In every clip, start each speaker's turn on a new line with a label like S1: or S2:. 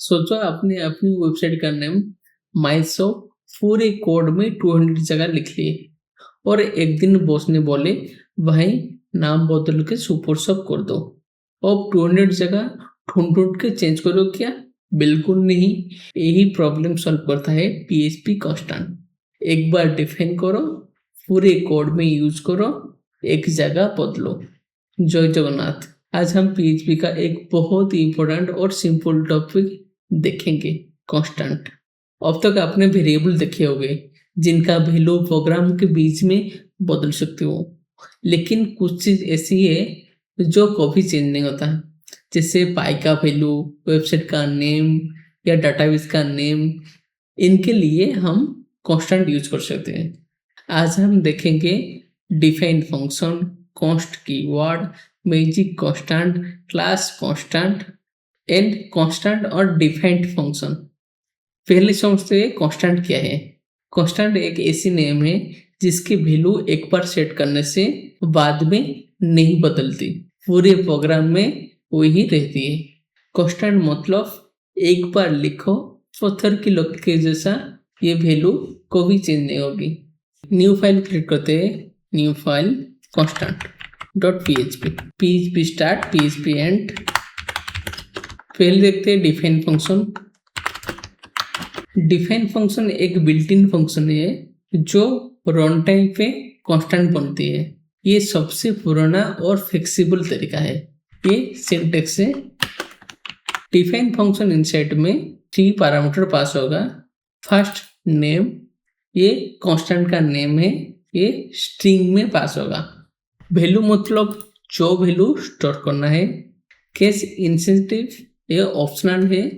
S1: सोचो आपने अपनी वेबसाइट का नेम माइशॉप पूरे कोड में 200 जगह लिख लिए और एक दिन बॉस ने बोले भाई नाम बदल के सुपर शॉप कर दो। अब 200 जगह ढूंढ ढूंढ के चेंज करो क्या? बिल्कुल नहीं। यही प्रॉब्लम सॉल्व करता है पीएचपी कांस्टेंट। एक बार डिफाइन करो, पूरे कोड में यूज करो, एक जगह बदलो। जय जगन्नाथ। आज हम पीएचपी का एक बहुत ही इंपॉर्टेंट और सिंपल टॉपिक देखेंगे, कांस्टेंट। अब तक आपने वेरिएबल देखे होंगे जिनका वैल्यू प्रोग्राम के बीच में बदल सकते हो, लेकिन कुछ चीज ऐसी है जो कभी चेंज नहीं होता, जैसे पाई का वैल्यू, वेबसाइट का नेम या डाटाबेस का नेम। इनके लिए हम कांस्टेंट यूज कर सकते हैं। आज हम देखेंगे define function, const keyword, magic constant, class constant and constant और डिफाइंड फंक्शन। पहले समझते हैं कांस्टेंट क्या है। कांस्टेंट एक ऐसी नेम है जिसकी वैल्यू एक बार सेट करने से बाद में नहीं बदलती, पूरे प्रोग्राम में वही रहती है। कांस्टेंट मतलब एक बार लिखो पत्थर की लकीर के जैसा, ये वैल्यू कभी चेंज नहीं होगी। न्यू फाइल क्रिएट करते हैं। New file constant dot PHP, PHP start, PHP and. पहले देखते हैं डिफाइन फंक्शन। डिफाइन फंक्शन एक बिल्ट इन फंक्शन है जो रन टाइम पे कांस्टेंट बनती है। ये सबसे पुराना और फ्लेक्सिबल तरीका है। ये सिंटैक्स है। डिफाइन फंक्शन इनसाइड में 3 पैरामीटर पास होगा। फर्स्ट नेम, ये कांस्टेंट का नेम है, ये स्ट्रिंग में पास होगा। वैल्यू मतलब जो वैल्यू स्टोर करना है। केस इंसेंसिटिव, ये ऑप्शनल है।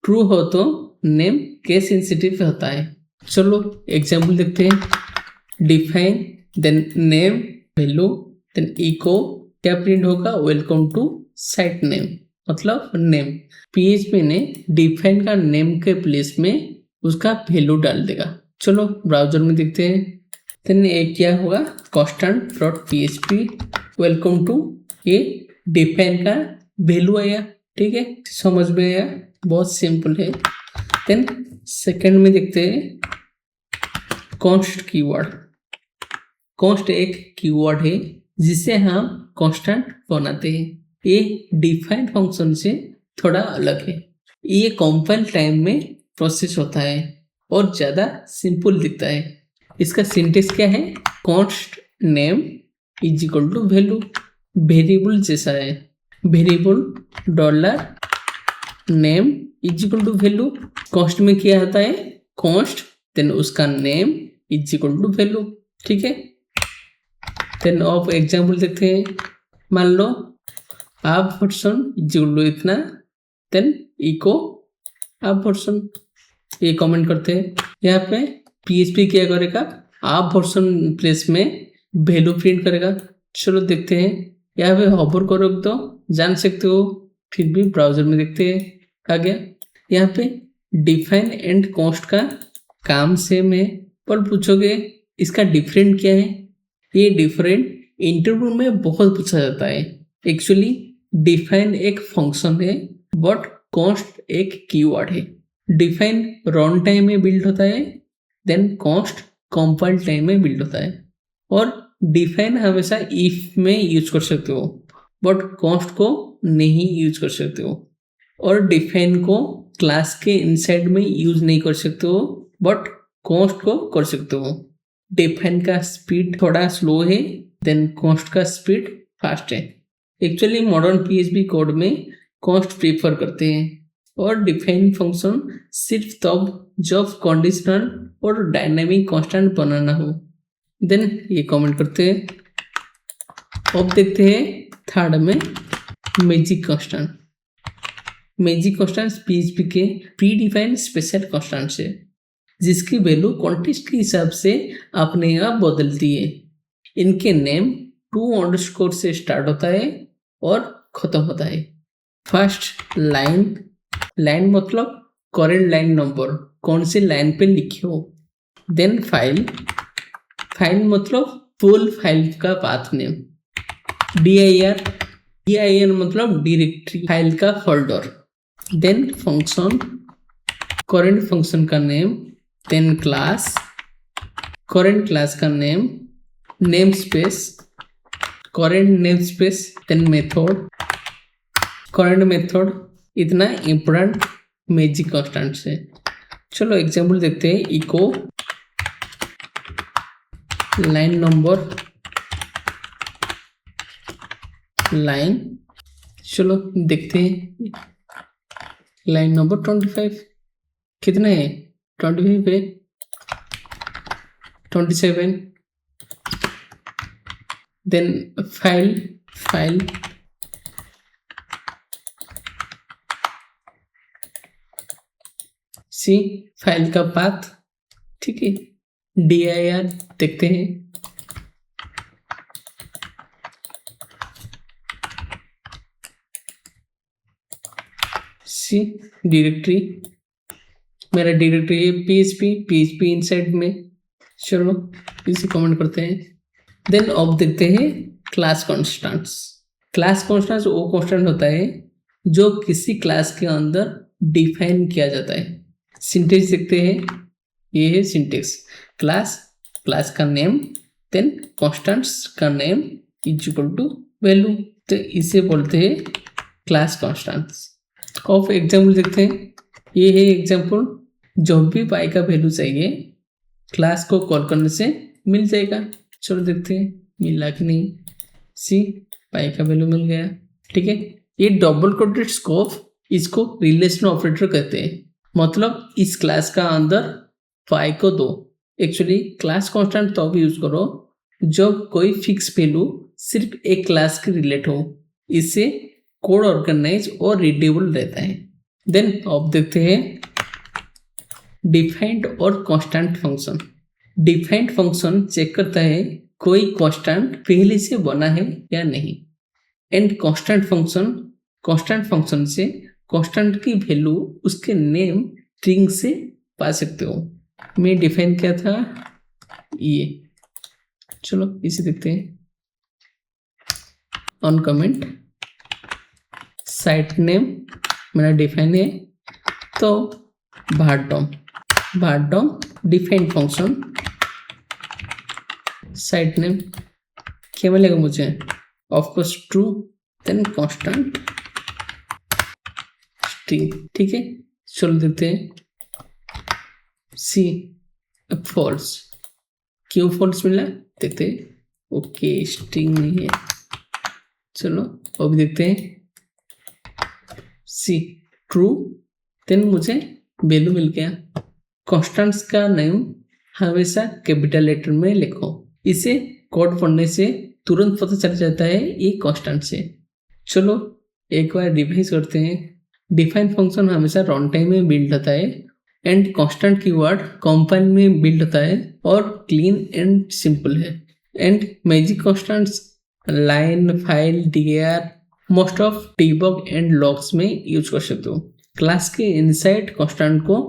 S1: ट्रू हो तो नेम केस सेंसिटिव होता है। चलो एग्जांपल देखते हैं। Define then name value then echo, क्या प्रिंट होगा? वेलकम टू साइट नेम, मतलब नेम। पीएचपी ने डिफाइन का नेम के प्लेस में उसका वैल्यू डाल देगा। चलो ब्राउजर में देखते हैं। देन एक क्या होगा? Constant dot PHP welcome to, ये डिफाइन का वैल्यू आया। ठीक है, समझ में आया? बहुत सिंपल है। देन सेकंड में देखते हैं कांस्ट कीवर्ड। कांस्ट एक कीवर्ड है जिसे हम कांस्टेंट बनाते हैं। ये डिफाइन फंक्शन से थोड़ा अलग है। ये कंपाइल टाइम में प्रोसेस होता है और ज्यादा सिंपल दिखता है। इसका सिंटेक्स क्या है? Const name is equal to value, variable जैसा है। Variable dollar name is equal to value. Const में क्या होता है? कांस्ट देन उसका name is equal to value. ठीक है, देन अब एग्जाम्पल देखते हैं। मान लो आप वर्सन इज इक्वल टू इतना, देन इको आप वर्सन, ये कमेंट करते हैं। यहाँ पे पीएचपी क्या करेगा? आप वर्सन प्लेस में वैल्यू प्रिंट करेगा। चलो देखते हैं। यहाँ पे होवर करो तो जान सकते हो, फिर भी ब्राउजर में देखते हैं। आ गया। यहाँ पे डिफाइन एंड कांस्ट का काम सेम है, पर पूछोगे इसका डिफरेंट क्या है? ये डिफरेंट इंटरव्यू में बहुत पूछा जाता है। एक्चुअली डिफाइन एक फंक्शन है बट कांस्ट एक कीवर्ड है। डिफाइन रन टाइम में बिल्ड होता है, देन कांस्ट कंपाइल टाइम में बिल्ड होता है। और डिफाइन हमेशा इफ में यूज कर सकते हो बट कांस्ट को नहीं यूज कर सकते हो। और डिफाइन को क्लास के इनसाइड में यूज नहीं कर सकते हो बट कांस्ट को कर सकते हो। डिफाइन का स्पीड थोड़ा स्लो है, देन कांस्ट का स्पीड फास्ट है। एक्चुअली मॉडर्न पीएचपी कोड में कांस्ट प्रीफर करते हैं और डिफाइन फंक्शन सिर्फ तब जब कंडीशनल और डायनेमिक कांस्टेंट बनाना हो। देन ये कमेंट करते हैं। अब देखते हैं थर्ड में magic constant. Magic constant PHP के प्री डिफाइंड स्पेशल कांस्टेंट है जिसकी वैल्यू कॉन्टेक्स्ट के हिसाब से अपने आप बदलती है। इनके नेम to_ से स्टार्ट होता है और खत्म होता है। फर्स्ट लाइन, लाइन मतलब करेंट लाइन नंबर, कौन सी लाइन पे लिखे हो। देन फाइल, फाइल मतलब फुल फाइल का पाथ नेम। dir, dir मतलब डायरेक्टरी फाइल का folder. Then function, current function का name, then class, current class का name, name space, current name space, then method, current method. इतना important magic constants है। चलो example देखते हैं। इको लाइन नंबर, लाइन, चलो देखते हैं। लाइन नंबर 25 कितना है? 25 है, 27, then file, file C, file का पाथ, ठीक है। dir देखते हैं। सी, डायरेक्टरी, मेरा डायरेक्टरी है php इनसाइड में। चलो इसे कमेंट करते हैं। देन अब देखते हैं क्लास कॉन्स्टेंट्स। क्लास कॉन्स्टेंट्स वो कॉन्स्टेंट होता है जो किसी क्लास के अंदर डिफाइन किया जाता है। सिंटेक्स देखते हैं। ये है सिंटेक्स। क्लास, क्लास का नेम, देन कॉन्स्टेंट्स का name is equal to value, तो इसे बोलते हैं क्लास कॉन्स्टेंट्स। ऑफ एग्जाम्पल देखते हैं। ये है एग्जाम्पल। जब भी पाई का वैल्यू चाहिए क्लास को कॉल करने से मिल जाएगा। चलो देखते हैं मिला कि नहीं। सी, पाई का वैल्यू मिल गया, ठीक है। ये डबल कोटेड स्कोप, इसको रिलेशनल ऑपरेटर कहते हैं। मतलब इस क्लास का अंदर पाई को दो। एक्चुअली क्लास कांस्टेंट तो यूज करो जब कोई फिक्स वैल्यू सिर्फ एक क्लास के रिलेट हो। इससे कोड ऑर्गेनाइज और रीडेबल रहता है। देन अब देखते हैं डिफाइंड और constant function. Defined function check करता है कोई कांस्टेंट पहले से बना है या नहीं। एंड कांस्टेंट फंक्शन से कांस्टेंट की वैल्यू उसके नेम स्ट्रिंग से पा सकते हो। मैं डिफाइन किया था ये। चलो इसे देखते हैं। ऑन कमेंट, साइट नेम मेरा डिफाइन है तो भाटम डिफाइंड फंक्शन, साइट नेम क्या मिलेगा मुझे? Of course true, then constant string, ठीक है। चलो देखते हैं। सी, फॉल्स, क्यों फॉल्स मिला देखते हैं। ओके स्ट्रिंग नहीं है। चलो अब देखते हैं। सी, ट्रू, देन मुझे वैल्यू मिल गया। कॉन्स्टेंट्स का नेम हमेशा कैपिटल लेटर में लिखो। इसे कोड पढ़ने से तुरंत पता चल जाता है ये कांस्टेंट से। चलो एक बार रिवाइज करते हैं। डिफाइन फंक्शन हमेशा रन टाइम में बिल्ड होता है एंड कांस्टेंट कीवर्ड कंपाइल में बिल्ड होता है और क्लीन एंड सिंपल है। And magic constants line, file, dir, most of debug and logs में यूज कर सकते हो। क्लास के इनसाइड कांस्टेंट को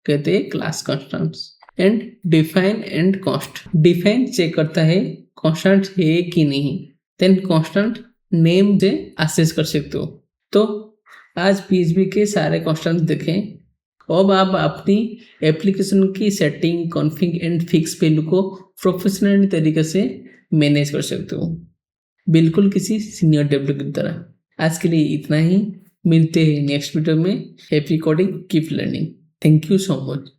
S1: कहते हैं class constants. And define and const, define check करता है कांस्टेंट है कि नहीं। देन कांस्टेंट नेम से एक्सेस कर सकते हो। तो आज PHP के सारे कांस्टेंट देखें। अब आप अपनी एप्लीकेशन की setting, config and fix value को प्रोफेशनल तरीके से मैनेज कर सकते हो, बिल्कुल किसी सीनियर डेवलपर की तरह। आज के लिए इतना ही। मिलते हैं नेक्स्ट वीडियो में। Happy coding, keep learning. Thank you so much.